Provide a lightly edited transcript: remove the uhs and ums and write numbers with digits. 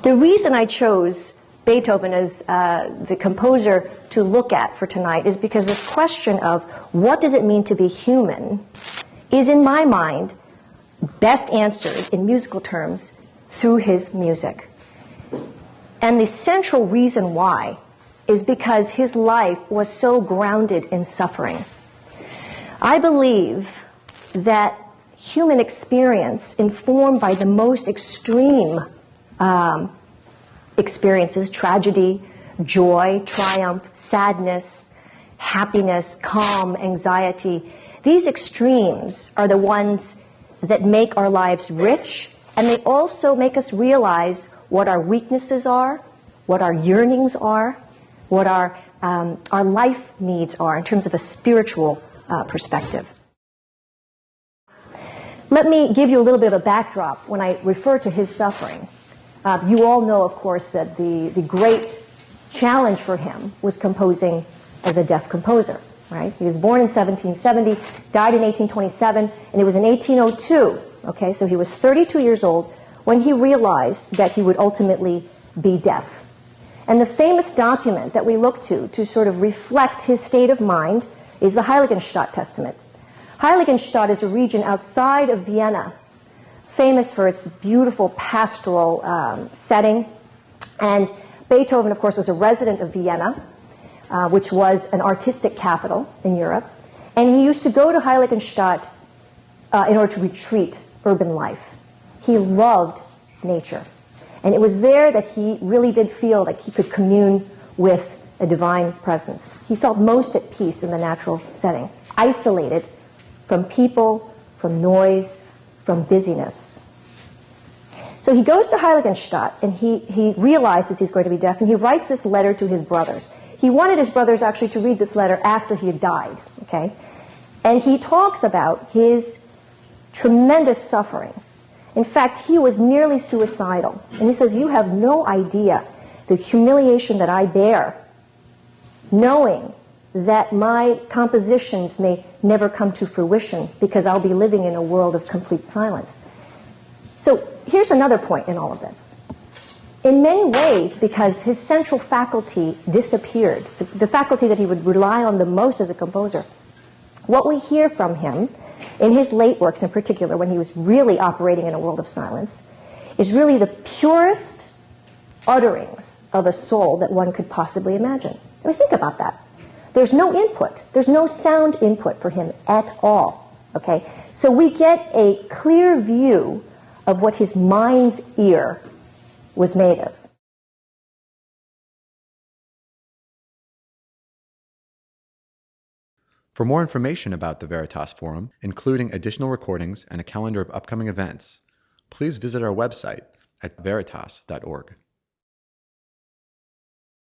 The reason I chose Beethoven as the composer to look at for tonight is because this question of what does it mean to be human is, in my mind, best answered in musical terms through his music. And the central reason why is because his life was so grounded in suffering. I believe that human experience, informed by the most extreme experiences, tragedy, joy, triumph, sadness, happiness, calm, anxiety, these extremes are the ones that make our lives rich, and they also make us realize what our weaknesses are, what our yearnings are, what our life needs are in terms of a spiritual perspective. Let me give you a little bit of a backdrop when I refer to his suffering. You all know, of course, that the great challenge for him was composing as a deaf composer, right? He was born in 1770, died in 1827, and it was in 1802, okay, so he was 32 years old when he realized that he would ultimately be deaf. And the famous document that we look to sort of reflect his state of mind is the Heiligenstadt Testament. Heiligenstadt is a region outside of Vienna, famous for its beautiful pastoral setting. And Beethoven, of course, was a resident of Vienna, which was an artistic capital in Europe. And he used to go to Heiligenstadt in order to retreat urban life. He loved nature. And it was there that he really did feel like he could commune with a divine presence. He felt most at peace in the natural setting, isolated from people, from noise, from busyness. So he goes to Heiligenstadt, and he realizes he's going to be deaf, and he writes this letter to his brothers. He wanted his brothers actually to read this letter after he had died, okay? And he talks about his tremendous suffering. In fact, he was nearly suicidal. And he says, you have no idea the humiliation that I bear, knowing that my compositions may never come to fruition because I'll be living in a world of complete silence. So here's another point in all of this. In many ways, because his central faculty disappeared, the faculty that he would rely on the most as a composer, what we hear from him in his late works in particular, when he was really operating in a world of silence, is really the purest utterings of a soul that one could possibly imagine. I mean, think about that. There's no input. There's no sound input for him at all. Okay? So we get a clear view of what his mind's ear was made of. For more information about the Veritas Forum, including additional recordings and a calendar of upcoming events, please visit our website at veritas.org.